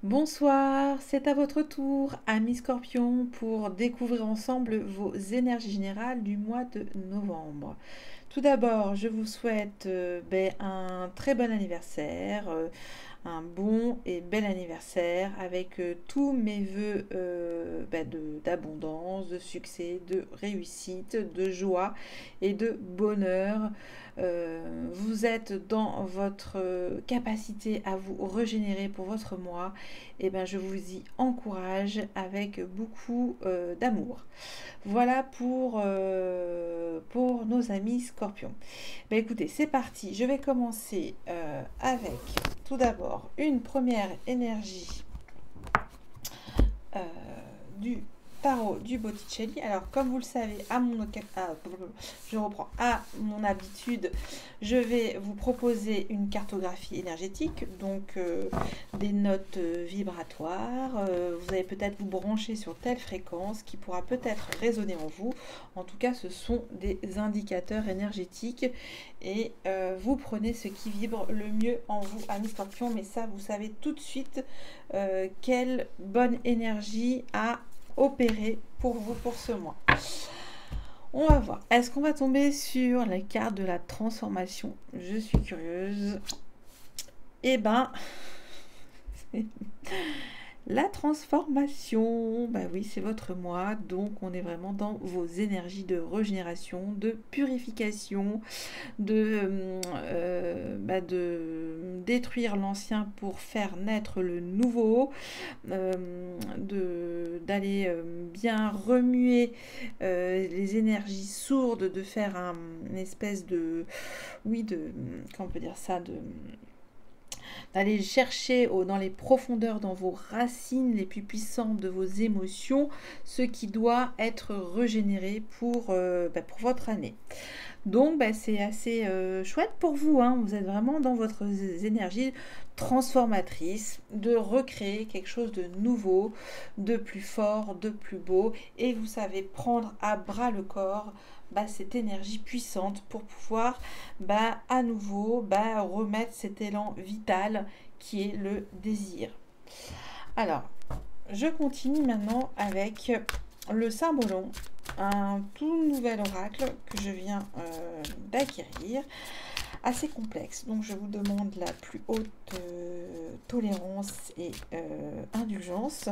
Bonsoir, c'est à votre tour, amis Scorpion, pour découvrir ensemble vos énergies générales du mois de novembre. Tout d'abord, je vous souhaite un très bon anniversaire, un bon et bel anniversaire avec tous mes voeux d'abondance, de succès, de réussite, de joie et de bonheur. Vous êtes dans votre capacité à vous régénérer pour votre mois. Et ben, je vous y encourage avec beaucoup d'amour. Voilà pour nos amis scorpions. Ben, écoutez, c'est parti. Je vais commencer avec tout d'abord une première énergie euh, du tarot du Botticelli. Alors, comme vous le savez, je reprends à mon habitude, je vais vous proposer une cartographie énergétique, donc des notes vibratoires. Vous allez peut-être vous brancher sur telle fréquence qui pourra peut-être résonner en vous. En tout cas, ce sont des indicateurs énergétiques et vous prenez ce qui vibre le mieux en vous, amis scorpions. Mais ça, vous savez tout de suite quelle bonne énergie à opérer pour vous pour ce mois. On va voir. Est-ce qu'on va tomber sur la carte de la transformation? Je suis curieuse. Eh ben, la transformation, bah oui, c'est votre mois, donc on est vraiment dans vos énergies de régénération, de purification, de détruire l'ancien pour faire naître le nouveau, d'aller bien remuer les énergies sourdes, de faire une espèce de, oui, comment on peut dire ça, d'aller chercher dans les profondeurs, dans vos racines les plus puissantes de vos émotions, ce qui doit être régénéré pour votre année. Donc c'est assez chouette pour vous, hein. Vous êtes vraiment dans votre énergie transformatrice, de recréer quelque chose de nouveau, de plus fort, de plus beau, et vous savez prendre à bras le corps cette énergie puissante pour pouvoir à nouveau remettre cet élan vital qui est le désir. Alors, je continue maintenant avec le Saint-Bolon, un tout nouvel oracle que je viens d'acquérir, assez complexe. Donc je vous demande la plus haute tolérance et indulgence.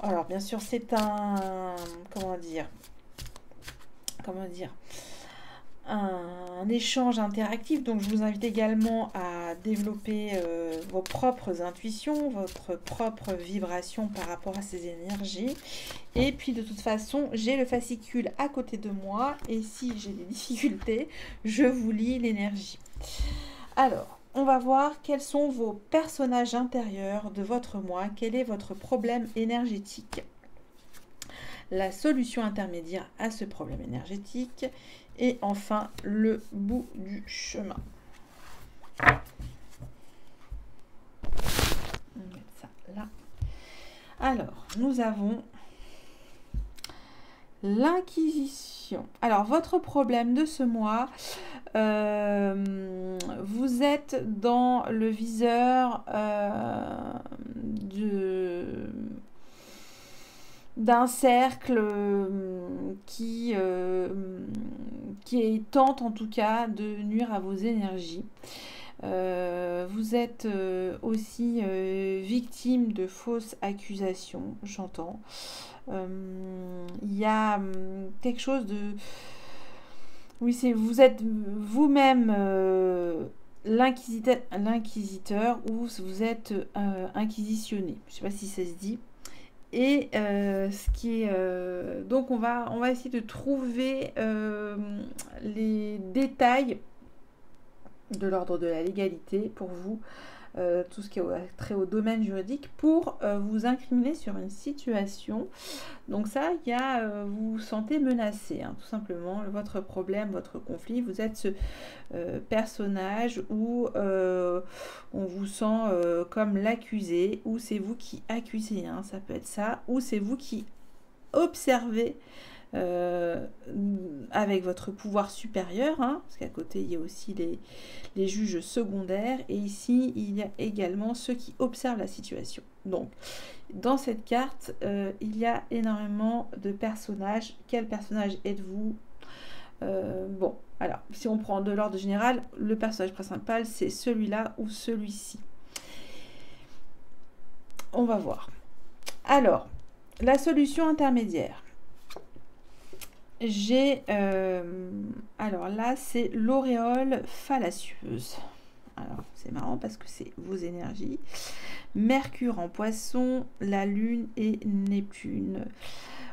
Alors bien sûr c'est un un échange interactif, donc je vous invite également à développer vos propres intuitions, votre propre vibration par rapport à ces énergies. Et puis de toute façon, j'ai le fascicule à côté de moi et si j'ai des difficultés, je vous lis l'énergie. Alors, on va voir quels sont vos personnages intérieurs de votre moi, quel est votre problème énergétique, la solution intermédiaire à ce problème énergétique et enfin le bout du chemin. On va mettre ça là. Alors, nous avons l'Inquisition. Alors, votre problème de ce mois, vous êtes dans le viseur d'un cercle qui tente en tout cas de nuire à vos énergies. Vous êtes aussi victime de fausses accusations, j'entends. Il y a quelque chose de... Oui, vous êtes vous-même l'inquisiteur ou vous êtes inquisitionné. Je ne sais pas si ça se dit. Et ce qui est... donc on va essayer de trouver les détails de l'ordre de la légalité pour vous, tout ce qui est trait au domaine juridique, pour vous incriminer sur une situation. Donc ça, vous vous sentez menacé, hein, tout simplement. Votre problème, votre conflit, vous êtes ce personnage où on vous sent comme l'accusé, ou c'est vous qui accusez, hein, ça peut être ça, ou c'est vous qui observez avec votre pouvoir supérieur, hein, parce qu'à côté il y a aussi les juges secondaires, et ici il y a également ceux qui observent la situation. Donc dans cette carte, il y a énormément de personnages. Quel personnage êtes-vous? Bon, alors si on prend de l'ordre général, le personnage principal c'est celui-là ou celui-ci. On va voir. Alors, la solution intermédiaire. J'ai, alors là, c'est l'auréole fallacieuse. Alors, c'est marrant parce que c'est vos énergies. Mercure en poisson, la lune et Neptune.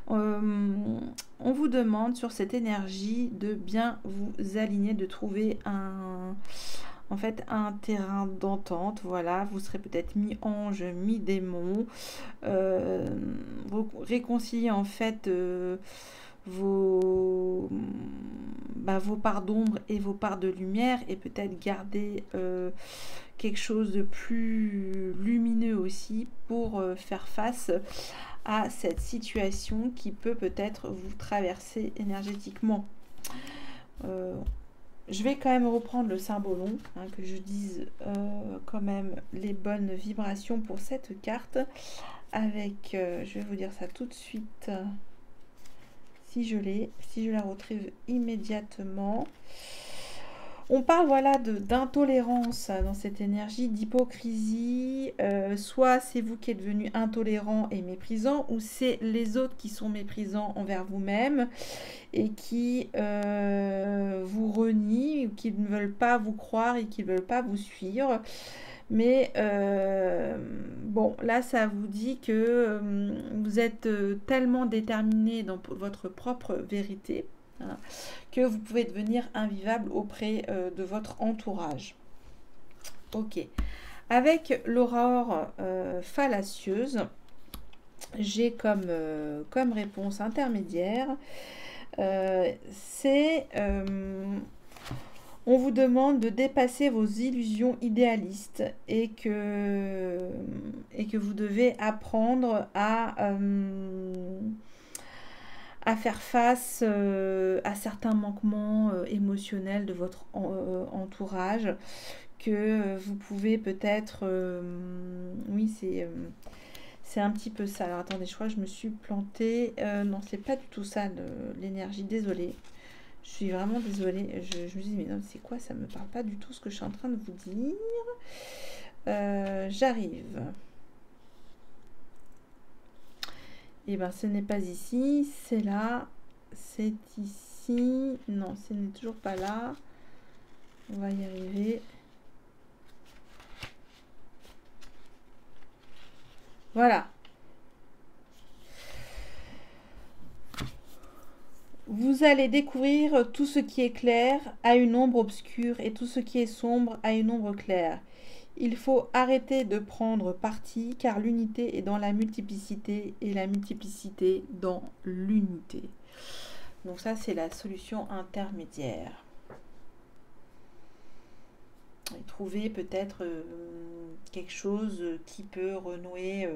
On vous demande sur cette énergie de bien vous aligner, de trouver en fait un terrain d'entente. Voilà, vous serez peut-être mi-ange, mi-démon. Vous réconciliez en fait vos parts d'ombre et vos parts de lumière, et peut-être garder quelque chose de plus lumineux aussi pour faire face à cette situation qui peut peut-être vous traverser énergétiquement. Je vais quand même reprendre le symbolon, hein, que je dise quand même les bonnes vibrations pour cette carte, avec, je vais vous dire ça tout de suite, si je la retrouve immédiatement. On parle voilà d'intolérance dans cette énergie, d'hypocrisie. Soit c'est vous qui êtes devenu intolérant et méprisant, ou c'est les autres qui sont méprisants envers vous-même et qui vous renient, ou qui ne veulent pas vous croire et qui ne veulent pas vous suivre. Mais bon, là, ça vous dit que vous êtes tellement déterminé dans votre propre vérité, hein, que vous pouvez devenir invivable auprès de votre entourage. Ok. Avec l'aurore fallacieuse, j'ai comme réponse intermédiaire, c'est... on vous demande de dépasser vos illusions idéalistes et que vous devez apprendre à faire face à certains manquements émotionnels de votre entourage, que vous pouvez peut-être... oui, c'est un petit peu ça. Alors attendez, je crois que je me suis plantée. Non, c'est pas du tout ça l'énergie, désolée. Je suis vraiment désolée. Je me dis, mais non, c'est quoi? Ça me parle pas du tout ce que je suis en train de vous dire. J'arrive. Et bien, ce n'est pas ici. C'est là. C'est ici. Non, ce n'est toujours pas là. On va y arriver. Voilà. Vous allez découvrir tout ce qui est clair à une ombre obscure et tout ce qui est sombre à une ombre claire. Il faut arrêter de prendre parti car l'unité est dans la multiplicité et la multiplicité dans l'unité. Donc ça, c'est la solution intermédiaire. Et trouver peut-être quelque chose qui peut renouer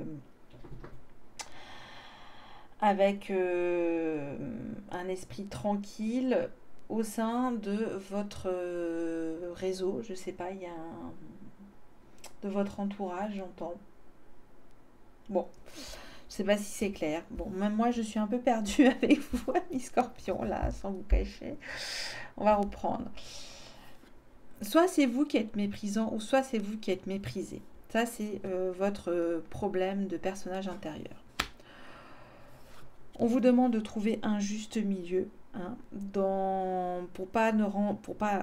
avec un esprit tranquille au sein de votre réseau. Je sais pas, il y a de votre entourage, j'entends. Bon, je sais pas si c'est clair. Bon, même moi, je suis un peu perdue avec vous, amis scorpions, là, sans vous cacher. On va reprendre. Soit c'est vous qui êtes méprisant, ou soit c'est vous qui êtes méprisé. Ça, c'est votre problème de personnage intérieur. On vous demande de trouver un juste milieu, hein, pour pas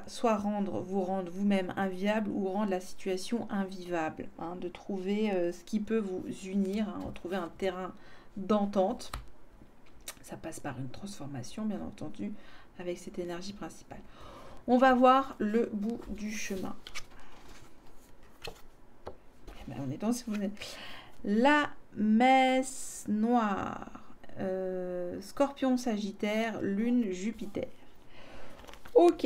soit vous rendre vous-même inviable ou rendre la situation invivable, hein, de trouver ce qui peut vous unir, hein, trouver un terrain d'entente. Ça passe par une transformation, bien entendu, avec cette énergie principale. On va voir le bout du chemin. Eh bien, on est dans la messe noire. Scorpion, Sagittaire, Lune, Jupiter. Ok,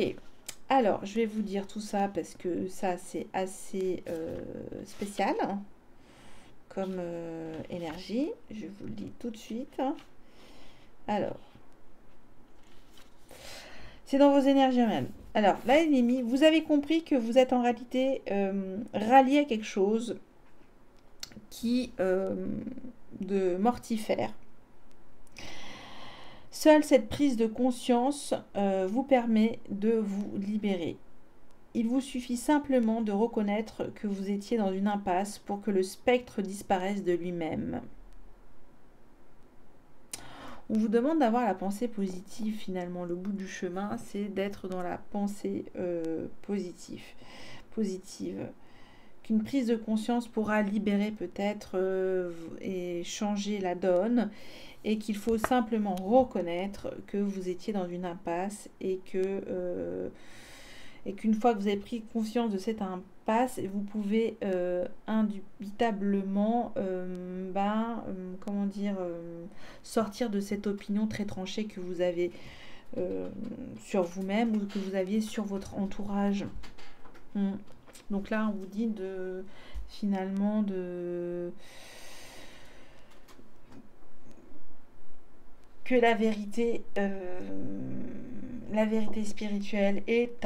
alors je vais vous dire tout ça parce que ça c'est assez spécial comme énergie. Je vous le dis tout de suite. Alors, C'est dans vos énergies même. Alors, là, l'ennemi, vous avez compris que vous êtes en réalité rallié à quelque chose qui de mortifère. Seule cette prise de conscience vous permet de vous libérer. Il vous suffit simplement de reconnaître que vous étiez dans une impasse pour que le spectre disparaisse de lui-même. On vous demande d'avoir la pensée positive finalement. Le bout du chemin, c'est d'être dans la pensée positive. Qu'une prise de conscience pourra libérer peut-être et changer la donne. Et qu'il faut simplement reconnaître que vous étiez dans une impasse et qu'une fois que vous avez pris conscience de cette impasse, vous pouvez indubitablement sortir de cette opinion très tranchée que vous avez sur vous-même ou que vous aviez sur votre entourage. Donc là, on vous dit finalement que la vérité spirituelle est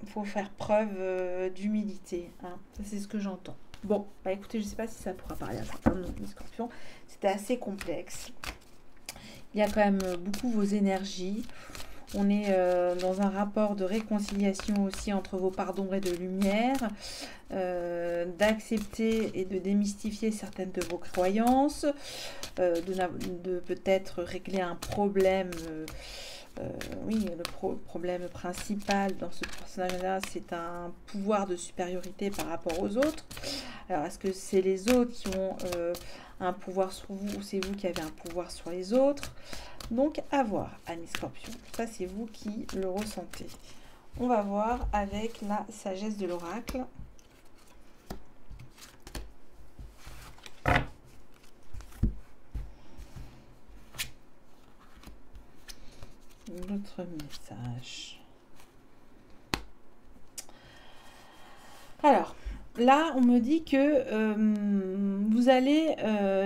faut faire preuve d'humilité. Hein. Ça, c'est ce que j'entends. Bon, bah écoutez, je ne sais pas si ça pourra parler à certains de mes scorpions. C'était assez complexe. Il y a quand même beaucoup vos énergies. On est dans un rapport de réconciliation aussi entre vos parts d'ombre et de lumière, d'accepter et de démystifier certaines de vos croyances, de peut-être régler un problème. Le problème principal dans ce personnage-là, c'est un pouvoir de supériorité par rapport aux autres. Alors, est-ce que c'est les autres qui ont un pouvoir sur vous ou c'est vous qui avez un pouvoir sur les autres? Donc, à voir, Amis Scorpion. Ça, c'est vous qui le ressentez. On va voir avec la sagesse de l'oracle. Notre message. Alors, là, on me dit que vous allez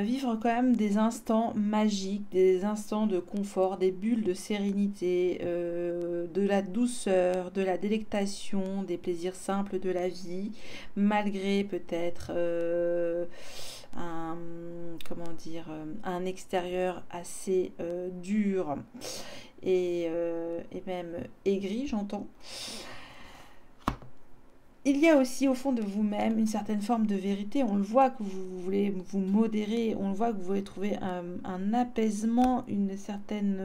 vivre quand même des instants magiques, des instants de confort, des bulles de sérénité, de la douceur, de la délectation, des plaisirs simples de la vie, malgré peut-être un extérieur assez dur et même aigri, j'entends. Il y a aussi au fond de vous-même une certaine forme de vérité. On le voit que vous voulez vous modérer, on le voit que vous voulez trouver un apaisement, une certaine...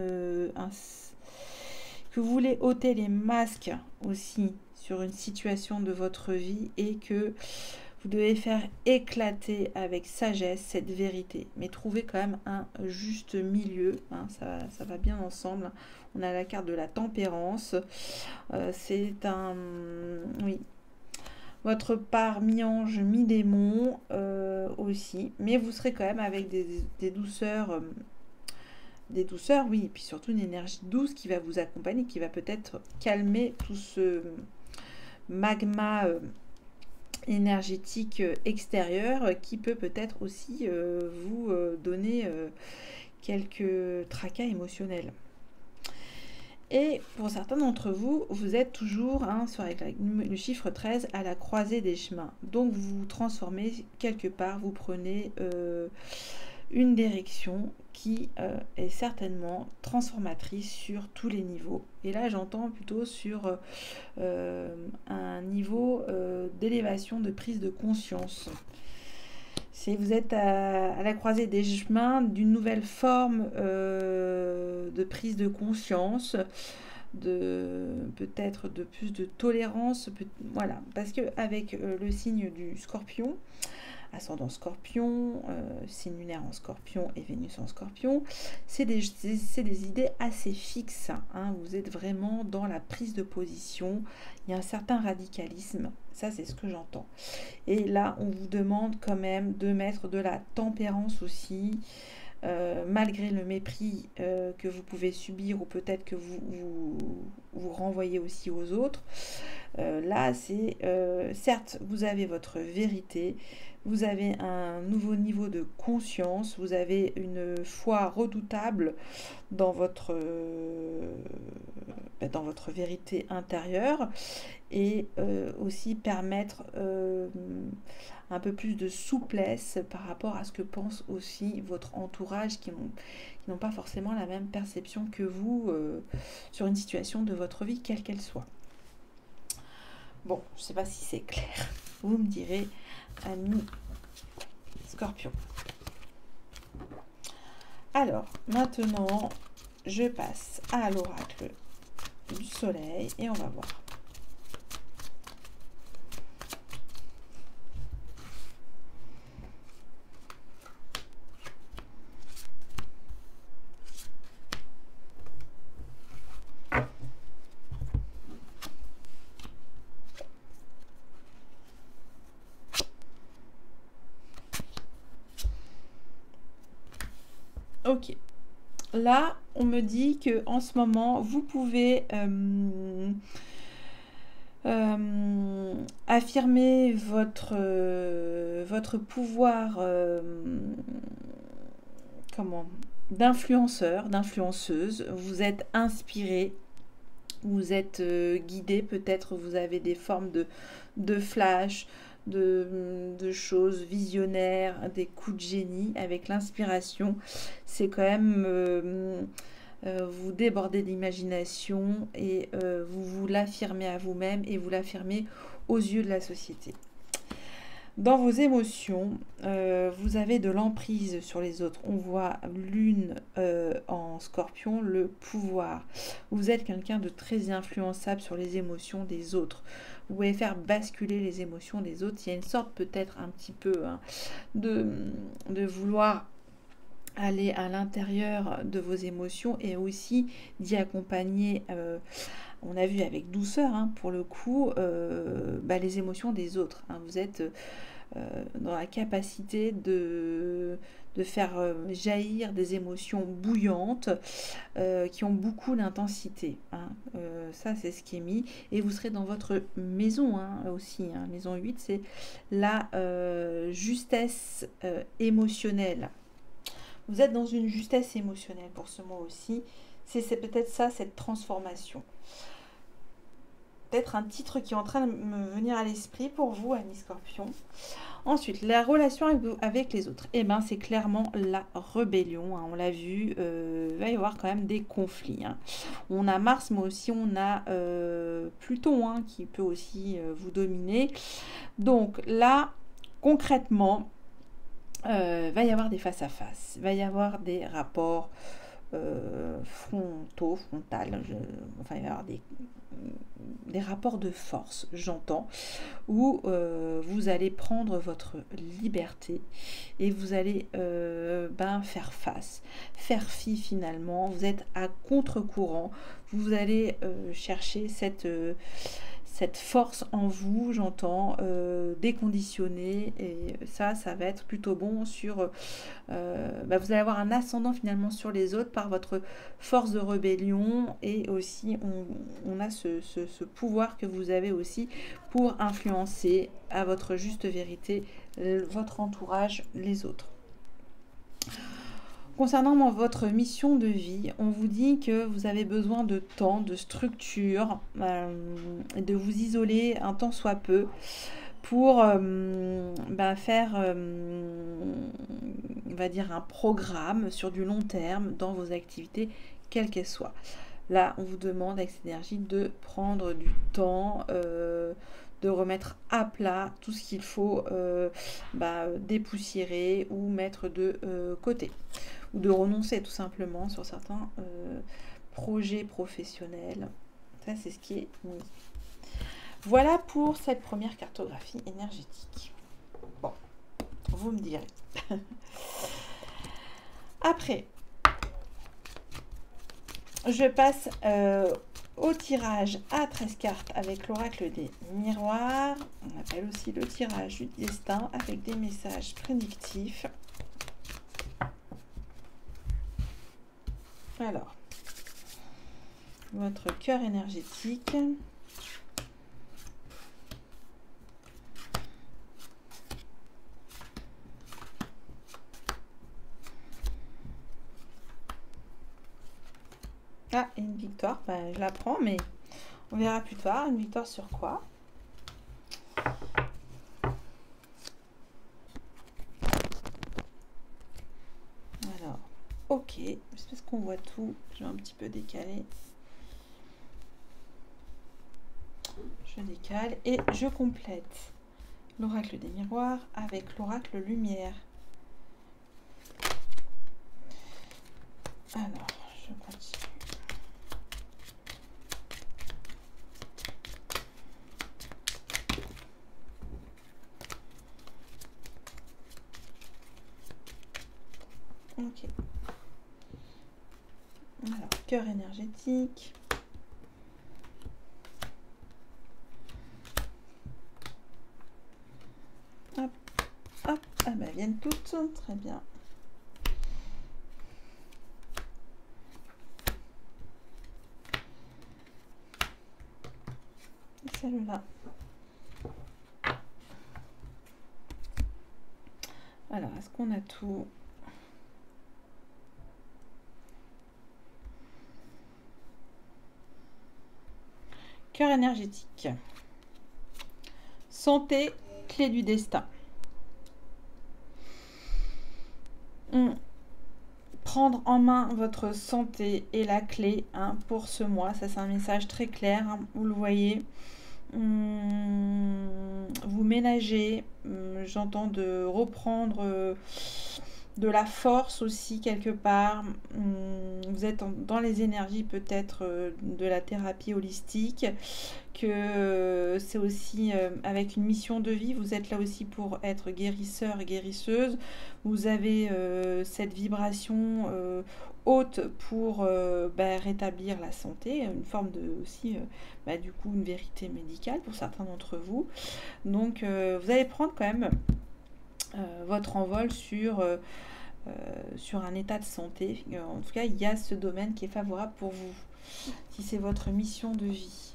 que vous voulez ôter les masques aussi sur une situation de votre vie et que vous devez faire éclater avec sagesse cette vérité. Mais trouver quand même un juste milieu, hein, ça va bien ensemble. On a la carte de la tempérance. C'est un... Oui. Votre part mi-ange, mi-démon aussi. Mais vous serez quand même avec des douceurs. Des douceurs, oui. Et puis surtout une énergie douce qui va vous accompagner, qui va peut-être calmer tout ce magma énergétique extérieur qui peut peut-être aussi vous donner quelques tracas émotionnels. Et pour certains d'entre vous, vous êtes toujours avec le chiffre 13 à la croisée des chemins. Donc vous vous transformez quelque part, vous prenez une direction qui est certainement transformatrice sur tous les niveaux. Et là, j'entends plutôt sur un niveau d'élévation, de prise de conscience. Vous êtes à la croisée des chemins d'une nouvelle forme de prise de conscience, peut-être de plus de tolérance, voilà, parce que avec le signe du Scorpion, ascendant Scorpion, signe lunaire en Scorpion et Vénus en Scorpion, c'est des idées assez fixes. Hein. Vous êtes vraiment dans la prise de position. Il y a un certain radicalisme. Ça, c'est ce que j'entends. Et là, on vous demande quand même de mettre de la tempérance aussi, malgré le mépris que vous pouvez subir ou peut-être que vous renvoyez aussi aux autres. Là, c'est certes, vous avez votre vérité, vous avez un nouveau niveau de conscience, vous avez une foi redoutable dans votre vérité intérieure et aussi permettre un peu plus de souplesse par rapport à ce que pense aussi votre entourage qui n'ont pas forcément la même perception que vous sur une situation de votre vie, quelle qu'elle soit. Bon, je ne sais pas si c'est clair. Vous me direz, ami Scorpion. Alors, maintenant, je passe à l'oracle du soleil et on va voir. Ok. Là, on me dit que en ce moment, vous pouvez affirmer votre pouvoir d'influenceur, d'influenceuse. Vous êtes inspiré, vous êtes guidé, peut-être vous avez des formes de flash, de choses visionnaires, des coups de génie avec l'inspiration. C'est quand même vous débordez d'imagination et vous l'affirmez à vous-même et vous l'affirmez aux yeux de la société. Dans vos émotions, vous avez de l'emprise sur les autres. On voit lune en Scorpion, le pouvoir. Vous êtes quelqu'un de très influençable sur les émotions des autres. Vous pouvez faire basculer les émotions des autres. Il y a une sorte peut-être un petit peu de vouloir aller à l'intérieur de vos émotions et aussi d'y accompagner, on a vu avec douceur, pour le coup, les émotions des autres. Vous êtes dans la capacité de faire jaillir des émotions bouillantes qui ont beaucoup d'intensité. Ça, c'est ce qui est mis. Et vous serez dans votre maison aussi. Maison 8, c'est la justesse émotionnelle. Vous êtes dans une justesse émotionnelle pour ce mois aussi. C'est peut-être ça, cette transformation. Peut-être un titre qui est en train de me venir à l'esprit pour vous, amis Scorpion. Ensuite, la relation avec les autres. C'est clairement la rébellion. On l'a vu, il va y avoir quand même des conflits. On a Mars, mais aussi on a Pluton qui peut aussi vous dominer. Donc là, concrètement, va y avoir des face-à-face, va y avoir des rapports frontal, il va y avoir des rapports de force, j'entends, où vous allez prendre votre liberté et vous allez faire face, faire fi finalement, vous êtes à contre-courant, vous allez chercher cette force en vous, j'entends, déconditionnée, et ça va être plutôt bon sur... vous allez avoir un ascendant finalement sur les autres par votre force de rébellion, et aussi on a ce pouvoir que vous avez aussi pour influencer à votre juste vérité votre entourage, les autres. Concernant votre mission de vie, on vous dit que vous avez besoin de temps, de structure, de vous isoler un tant soit peu pour faire, on va dire, un programme sur du long terme dans vos activités, quelles qu'elles soient. Là, on vous demande avec cette énergie de prendre du temps, de remettre à plat tout ce qu'il faut dépoussiérer ou mettre de côté, ou de renoncer tout simplement sur certains projets professionnels. Ça, c'est ce qui est mis. Voilà pour cette première cartographie énergétique. Bon, vous me direz. Après, je passe au tirage à 13 cartes avec l'oracle des miroirs. On appelle aussi le tirage du destin avec des messages prédictifs. Alors, votre cœur énergétique. Ah, une victoire, je la prends, mais on verra plus tard. Une victoire sur quoi? Alors, ok, j'espère qu'on voit tout. Je vais un petit peu décaler. Je décale et je complète l'oracle des miroirs avec l'oracle lumière. Alors, je continue. Ok. Alors, cœur énergétique. Hop, hop. Ah bah, elles viennent toutes. Très bien. Celle-là. Alors, est-ce qu'on a tout? Cœur énergétique. Santé, clé du destin. Prendre en main votre santé est la clé pour ce mois. Ça, c'est un message très clair. Vous le voyez. Vous ménagez. J'entends de reprendre de la force aussi quelque part. Vous êtes dans les énergies peut-être de la thérapie holistique, que c'est aussi avec une mission de vie. Vous êtes là aussi pour être guérisseur et guérisseuse. Vous avez cette vibration haute pour rétablir la santé, une forme de aussi du coup une vérité médicale pour certains d'entre vous. Donc vous allez prendre quand même votre envol sur un état de santé. En tout cas, il y a ce domaine qui est favorable pour vous, si c'est votre mission de vie.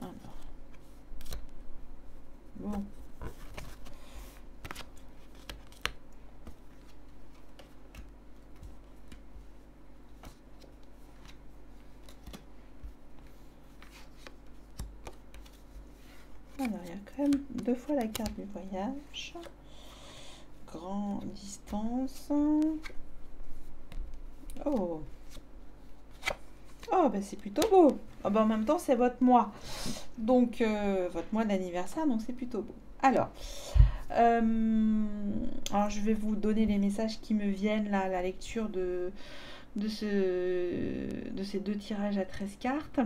Alors. Bon. Alors, il y a quand même 2 fois la carte du voyage. Grande distance. Oh. Oh, c'est plutôt beau. Oh, en même temps, c'est votre mois. Donc, votre mois d'anniversaire, donc c'est plutôt beau. Alors, je vais vous donner les messages qui me viennent là à la lecture de ces 2 tirages à 13 cartes.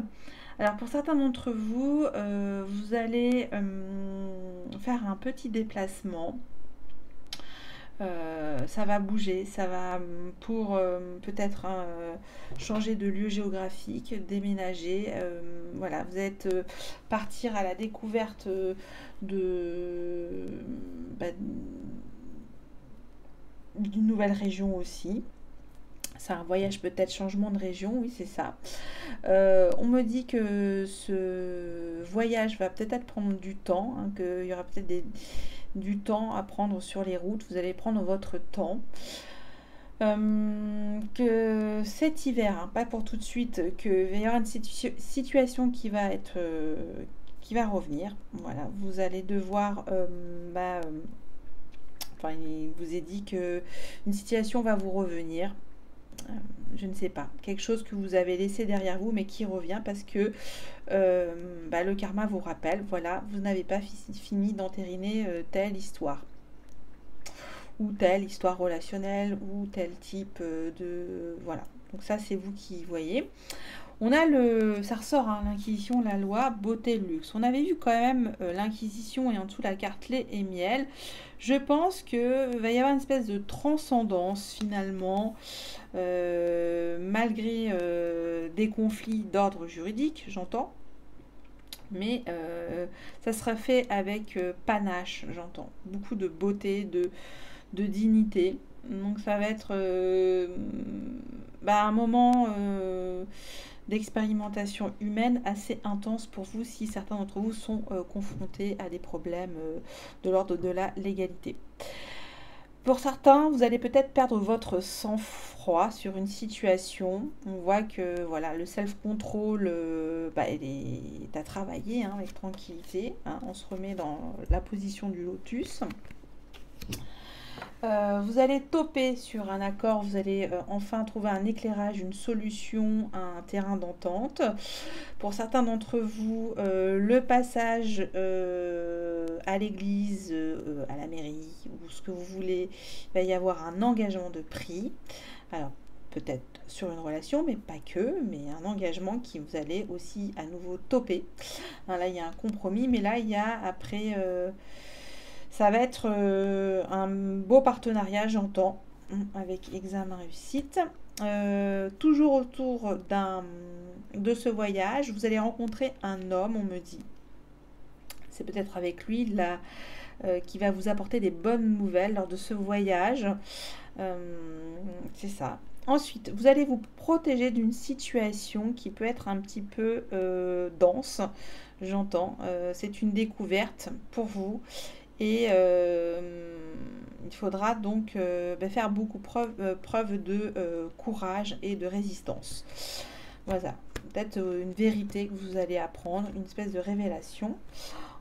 Alors pour certains d'entre vous, vous allez faire un petit déplacement. Ça va bouger, ça va pour peut-être changer de lieu géographique, déménager. Voilà, vous êtes partir à la découverte d'une nouvelle région aussi. C'est un voyage peut-être changement de région, oui c'est ça. On me dit que ce voyage va peut-être prendre du temps, qu'il y aura peut-être du temps à prendre sur les routes, vous allez prendre votre temps. Que cet hiver, pas pour tout de suite, qu'il va y avoir une situation qui va revenir. Voilà, vous allez devoir il vous est dit que une situation va vous revenir. Je ne sais pas, quelque chose que vous avez laissé derrière vous mais qui revient parce que le karma vous rappelle, voilà, vous n'avez pas fini d'entériner telle histoire ou telle histoire relationnelle ou tel type de... Voilà, donc ça c'est vous qui voyez. On a ça ressort, l'Inquisition, la loi, beauté, luxe. On avait vu quand même l'Inquisition et en dessous la carte lait et miel. Je pense que va y avoir une espèce de transcendance finalement, malgré des conflits d'ordre juridique, j'entends. Mais ça sera fait avec panache, j'entends. Beaucoup de beauté, de dignité. Donc ça va être un moment d'expérimentation humaine assez intense pour vous si certains d'entre vous sont confrontés à des problèmes de l'ordre de la légalité. Pour certains, vous allez peut-être perdre votre sang-froid sur une situation. On voit que voilà, le self-control il est à travailler avec tranquillité. On se remet dans la position du lotus. Vous allez toper sur un accord, vous allez enfin trouver un éclairage, une solution, un terrain d'entente. Pour certains d'entre vous, le passage à l'église, à la mairie, ou ce que vous voulez, il va y avoir un engagement de prix. Alors, peut-être sur une relation, mais pas que, mais un engagement qui vous allez aussi à nouveau toper. Là, il y a un compromis, mais là, il y a après... ça va être un beau partenariat, j'entends, avec examen réussite. Toujours autour de ce voyage, vous allez rencontrer un homme, on me dit. C'est peut-être avec lui qui va vous apporter des bonnes nouvelles lors de ce voyage. C'est ça. Ensuite, vous allez vous protéger d'une situation qui peut être un petit peu dense, j'entends. C'est une découverte pour vous. Et il faudra donc faire beaucoup preuve de courage et de résistance. Voilà, peut-être une vérité que vous allez apprendre, une espèce de révélation.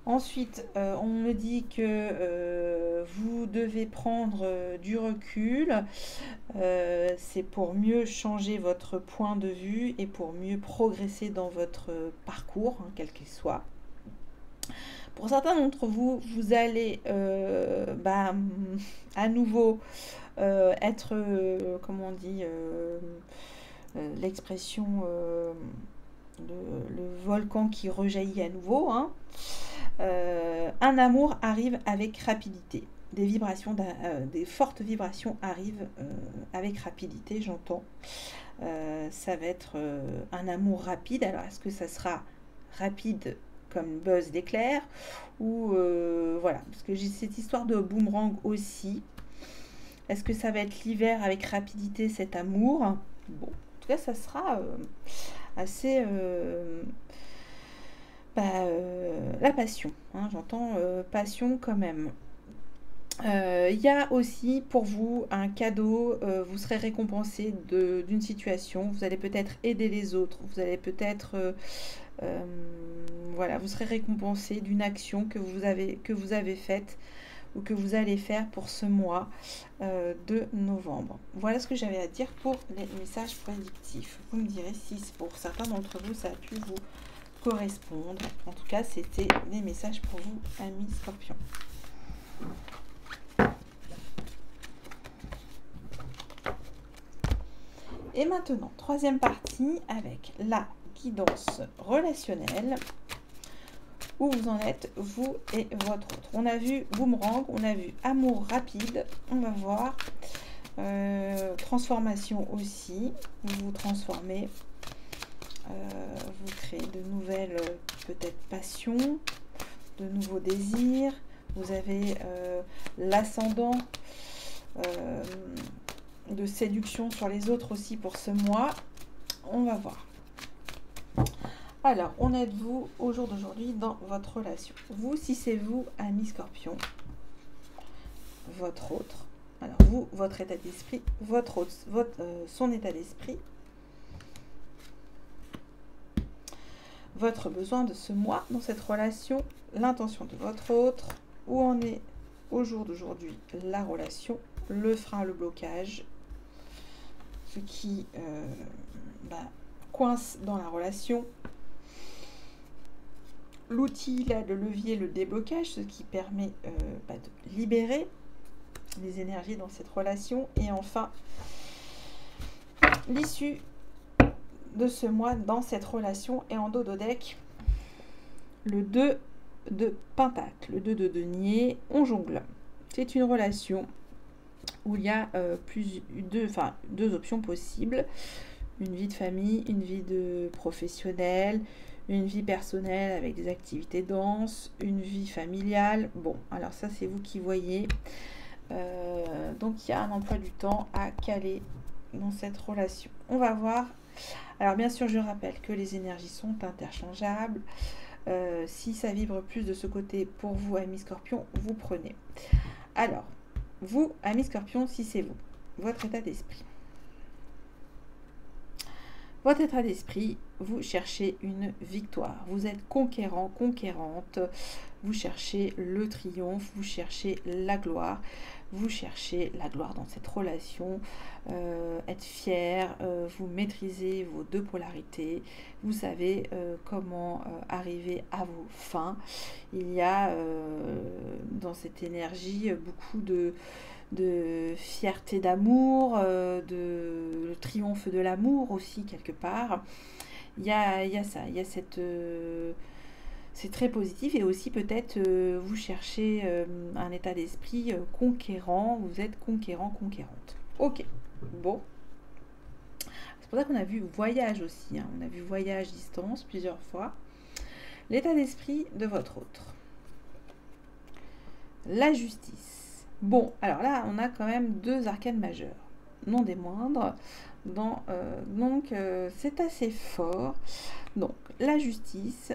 Ensuite, on me dit que vous devez prendre du recul. C'est pour mieux changer votre point de vue et pour mieux progresser dans votre parcours, quel qu'il soit. Pour certains d'entre vous, vous allez à nouveau être, comment on dit, l'expression, le volcan qui rejaillit à nouveau. Un amour arrive avec rapidité. Des vibrations, des fortes vibrations arrivent avec rapidité, j'entends. Ça va être un amour rapide. Alors, est-ce que ça sera rapide comme buzz d'éclair ou voilà, parce que j'ai cette histoire de boomerang aussi. Est-ce que ça va être l'hiver avec rapidité, cet amour? Bon, en tout cas, ça sera assez la passion, j'entends passion quand même. Il y a aussi pour vous un cadeau, vous serez récompensé d'une situation, vous allez peut-être aider les autres, vous allez peut-être vous serez récompensé d'une action que vous avez faite ou que vous allez faire pour ce mois de novembre. Voilà ce que j'avais à dire pour les messages prédictifs. Vous me direz si pour certains d'entre vous ça a pu vous correspondre. En tout cas, c'était les messages pour vous, amis Scorpions. Et maintenant, troisième partie avec la guidance relationnelle. Où vous en êtes, vous et votre autre. On a vu boomerang, on a vu amour rapide. On va voir transformation aussi. Vous vous transformez. Vous créez de nouvelles peut-être passions, de nouveaux désirs. Vous avez l'ascendant de séduction sur les autres aussi pour ce mois. On va voir. Alors, on aide vous au jour d'aujourd'hui dans votre relation. Vous, si c'est vous, ami Scorpion, votre autre. Alors, vous, votre état d'esprit, votre autre, son état d'esprit, votre besoin de ce mois dans cette relation, l'intention de votre autre, où en est au jour d'aujourd'hui la relation, le frein, le blocage, ce qui coince dans la relation, l'outil, là, le levier, le déblocage, ce qui permet de libérer les énergies dans cette relation. Et enfin, l'issue de ce mois dans cette relation. Et en dos de deck, le 2 de Pentacle, le 2 de denier, on jongle. C'est une relation où il y a deux options possibles. Une vie de famille, une vie de professionnel, une vie personnelle avec des activités denses, une vie familiale. Bon, alors ça c'est vous qui voyez. Donc il y a un emploi du temps à caler dans cette relation. On va voir. Alors bien sûr, je rappelle que les énergies sont interchangeables. Si ça vibre plus de ce côté pour vous, amis Scorpion, vous prenez. Alors, vous, amis Scorpion, si c'est vous, votre état d'esprit. Votre état d'esprit, vous cherchez une victoire. Vous êtes conquérant, conquérante. Vous cherchez le triomphe, vous cherchez la gloire. Vous cherchez la gloire dans cette relation, être fier, vous maîtrisez vos deux polarités, vous savez comment arriver à vos fins. Il y a dans cette énergie beaucoup de fierté d'amour, de le triomphe de l'amour aussi quelque part. Il y a ça, il y a cette... c'est très positif et aussi peut-être vous cherchez un état d'esprit conquérant, vous êtes conquérant, conquérante. Ok, bon. C'est pour ça qu'on a vu voyage aussi, hein. On a vu voyage, distance plusieurs fois. L'état d'esprit de votre autre. La justice. Bon, alors là, on a quand même deux arcanes majeures, non des moindres. Donc, c'est assez fort. Donc, la justice,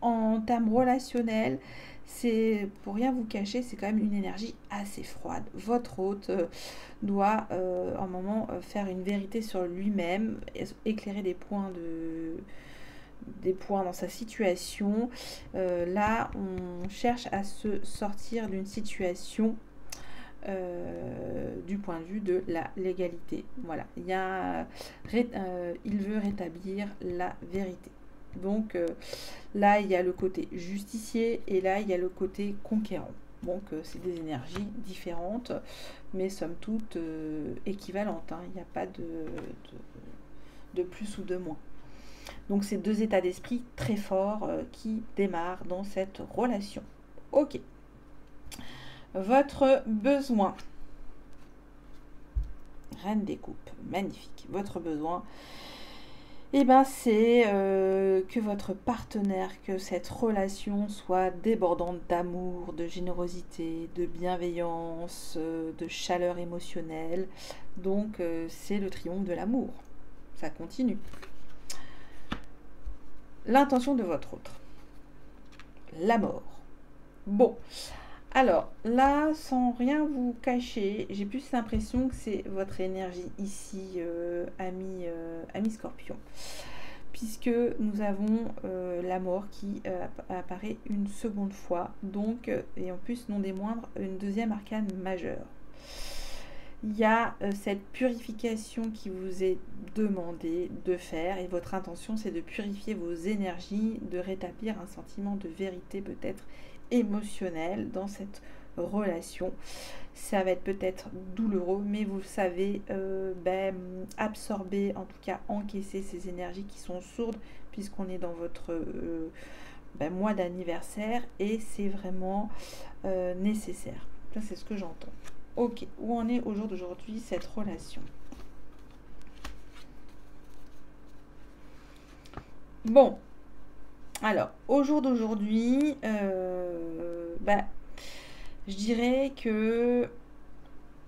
en termes relationnels, c'est, pour rien vous cacher, c'est quand même une énergie assez froide. Votre hôte doit, un moment, faire une vérité sur lui-même, éclairer des points dans sa situation. Là, on cherche à se sortir d'une situation du point de vue de la légalité. Voilà, il veut rétablir la vérité. Donc là, il y a le côté justicier et là, il y a le côté conquérant. Donc c'est des énergies différentes, mais somme toute équivalentes, hein. Il n'y a pas de plus ou de moins. Donc c'est deux états d'esprit très forts qui démarrent dans cette relation. Ok. Votre besoin. Reine des coupes, magnifique. Votre besoin, eh ben, c'est que votre partenaire, que cette relation soit débordante d'amour, de générosité, de bienveillance, de chaleur émotionnelle. Donc c'est le triomphe de l'amour. Ça continue. L'intention de votre autre. La mort. Bon. Alors, là, sans rien vous cacher, j'ai plus l'impression que c'est votre énergie ici, ami Scorpion. Puisque nous avons la mort qui apparaît une seconde fois. Donc, et en plus, non des moindres, une deuxième arcane majeure. Il y a cette purification qui vous est demandée de faire. Et votre intention, c'est de purifier vos énergies, de rétablir un sentiment de vérité peut-être émotionnel dans cette relation. Ça va être peut-être douloureux, mais vous savez absorber, en tout cas encaisser ces énergies qui sont sourdes, puisqu'on est dans votre mois d'anniversaire et c'est vraiment nécessaire. Ça, c'est ce que j'entends. Ok, où en est au jour d'aujourd'hui cette relation? Bon, alors, au jour d'aujourd'hui, je dirais que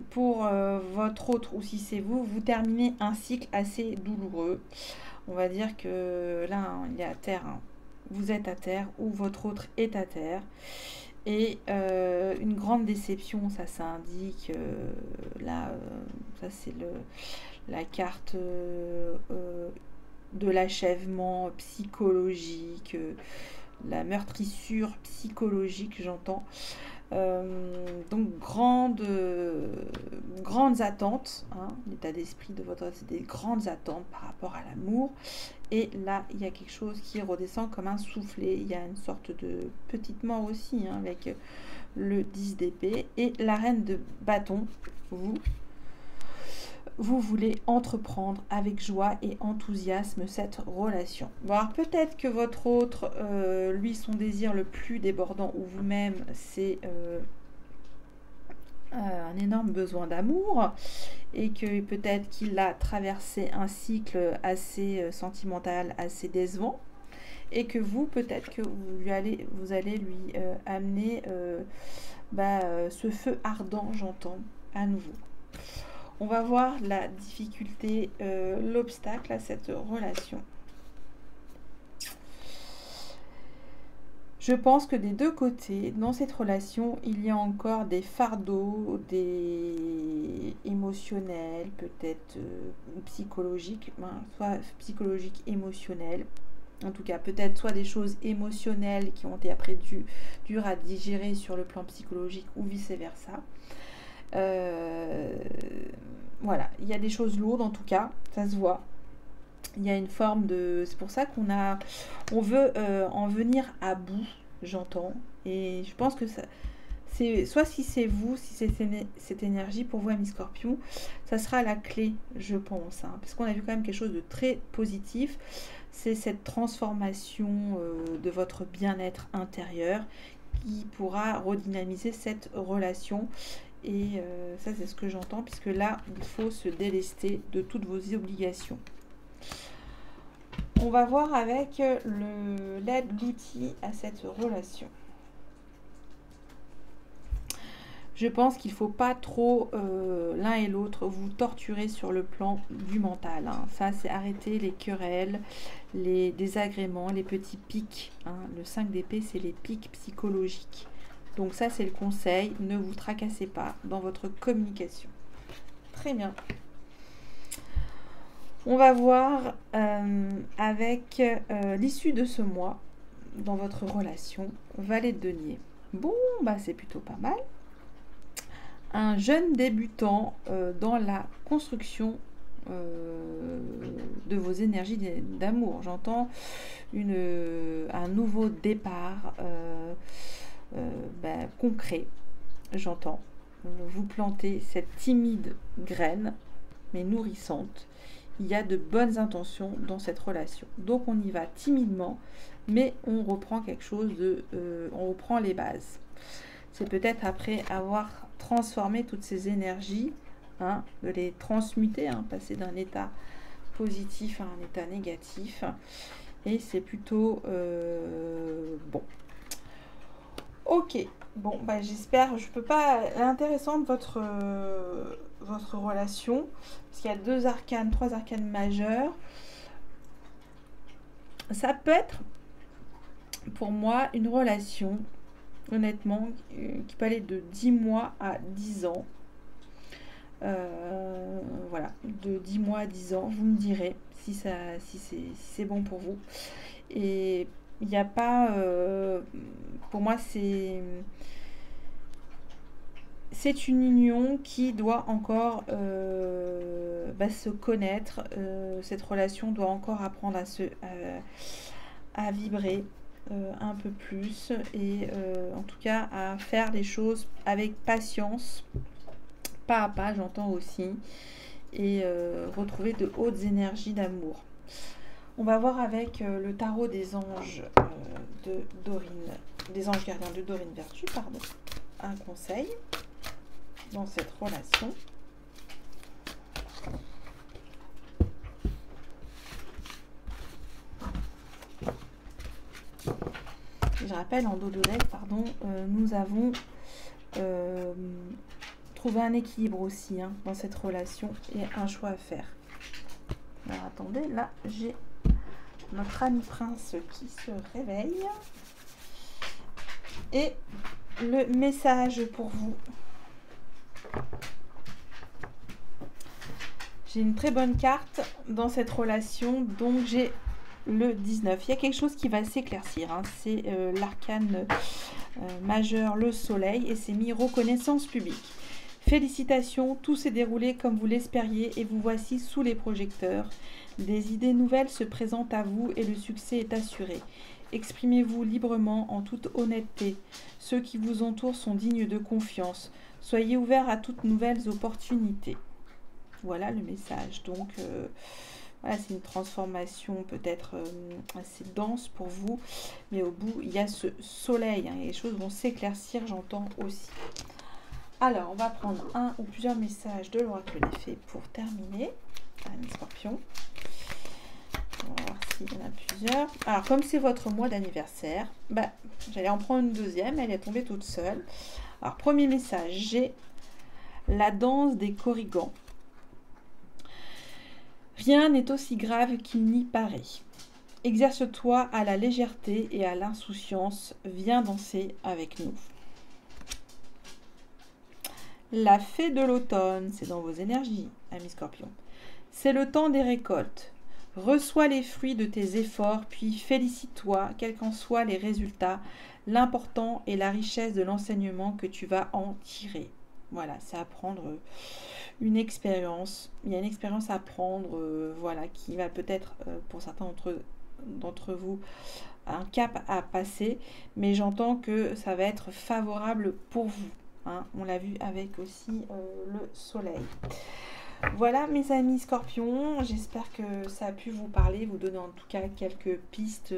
pour votre autre, ou si c'est vous, vous terminez un cycle assez douloureux. On va dire que là, hein, il est à terre. Hein. Vous êtes à terre ou votre autre est à terre. Et une grande déception, ça indique, là, ça c'est la carte de l'achèvement psychologique, la meurtrissure psychologique, j'entends. Donc grandes attentes, hein, l'état d'esprit de votre, c'est des grandes attentes par rapport à l'amour. Et là, il y a quelque chose qui redescend comme un soufflet. Il y a une sorte de petite mort aussi, hein, avec le 10 d'épée. Et la reine de bâton, vous voulez entreprendre avec joie et enthousiasme cette relation. Bon, alors peut-être que votre autre, lui, son désir le plus débordant, ou vous-même, c'est un énorme besoin d'amour et que peut-être qu'il a traversé un cycle assez sentimental, assez décevant et que vous, peut-être que vous allez lui amener ce feu ardent, j'entends, à nouveau. On va voir la difficulté, l'obstacle à cette relation. Je pense que des deux côtés, dans cette relation, il y a encore des fardeaux, des émotionnels, peut-être psychologiques, soit psychologiques, émotionnels. En tout cas, peut-être soit des choses émotionnelles qui ont été après dures à digérer sur le plan psychologique ou vice-versa. Voilà, il y a des choses lourdes en tout cas, ça se voit. Il y a une forme de... C'est pour ça on veut en venir à bout, j'entends. Et je pense que ça... Soit si c'est vous, si c'est cette énergie pour vous, Amis Scorpion, ça sera la clé, je pense. Hein, parce qu'on a vu quand même quelque chose de très positif. C'est cette transformation de votre bien-être intérieur qui pourra redynamiser cette relation. Et ça, c'est ce que j'entends, puisque là, il faut se délester de toutes vos obligations. On va voir avec l'aide, l'outil à cette relation. Je pense qu'il ne faut pas trop l'un et l'autre vous torturer sur le plan du mental. Hein. Ça, c'est arrêter les querelles, les désagréments, les petits pics. Hein. Le 5 d'épée, c'est les pics psychologiques. Donc ça, c'est le conseil. Ne vous tracassez pas dans votre communication. Très bien. On va voir avec l'issue de ce mois dans votre relation. Valet de denier. Bon, c'est plutôt pas mal. Un jeune débutant dans la construction de vos énergies d'amour. J'entends un nouveau départ concret. J'entends. Vous plantez cette timide graine, mais nourrissante. Il y a de bonnes intentions dans cette relation. Donc on y va timidement, mais on reprend quelque chose on reprend les bases. C'est peut-être après avoir transformé toutes ces énergies, hein, de les transmuter, hein, passer d'un état positif à un état négatif. Et c'est plutôt bon. Ok, bon, j'espère, je peux pas... Intéressante votre relation, parce qu'il y a 3 arcanes majeurs. Ça peut être, pour moi, une relation, honnêtement, qui peut aller de 10 mois à 10 ans. Voilà, de 10 mois à 10 ans, vous me direz si c'est bon pour vous. Et il n'y a pas... pour moi, c'est une union qui doit encore se connaître. Cette relation doit encore apprendre à vibrer un peu plus et en tout cas à faire les choses avec patience, pas à pas, j'entends aussi, et retrouver de hautes énergies d'amour. On va voir avec le tarot des anges de Dorine, des anges gardiens de Dorine Vertu, pardon, un conseil dans cette relation. Je rappelle, en dos de deck, pardon, nous avons trouvé un équilibre aussi, hein, dans cette relation et un choix à faire. Alors attendez, là j'ai notre ami prince qui se réveille. Et le message pour vous. J'ai une très bonne carte dans cette relation, donc j'ai le 19. Il y a quelque chose qui va s'éclaircir, hein. C'est l'arcane majeur, le soleil, et c'est mis reconnaissance publique. Félicitations, tout s'est déroulé comme vous l'espériez et vous voici sous les projecteurs. Des idées nouvelles se présentent à vous et le succès est assuré. Exprimez-vous librement en toute honnêteté. Ceux qui vous entourent sont dignes de confiance. Soyez ouverts à toutes nouvelles opportunités. Voilà le message. Donc, voilà, c'est une transformation peut-être assez dense pour vous. Mais au bout, il y a ce soleil, hein, et les choses vont s'éclaircir, j'entends aussi. Alors, on va prendre un ou plusieurs messages de l'oracle des fées pour terminer. Amis Scorpion. On va voir s'il y en a plusieurs. Alors, comme c'est votre mois d'anniversaire, bah, j'allais en prendre une deuxième, elle est tombée toute seule. Alors, premier message, j'ai la danse des corrigans. Rien n'est aussi grave qu'il n'y paraît. Exerce-toi à la légèreté et à l'insouciance. Viens danser avec nous. La fée de l'automne, c'est dans vos énergies, amis Scorpions. C'est le temps des récoltes. Reçois les fruits de tes efforts, puis félicite-toi, quels qu'en soient les résultats. L'important est la richesse de l'enseignement que tu vas en tirer. Voilà, c'est apprendre une expérience. Il y a une expérience à prendre, voilà, qui va peut-être, pour certains d'entre vous, un cap à passer, mais j'entends que ça va être favorable pour vous. Hein. On l'a vu avec aussi le soleil. Voilà mes amis Scorpions, j'espère que ça a pu vous parler, vous donner en tout cas quelques pistes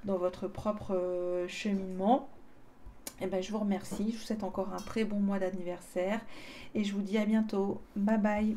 dans votre propre cheminement. Et ben, je vous remercie, je vous souhaite encore un très bon mois d'anniversaire et je vous dis à bientôt. Bye bye.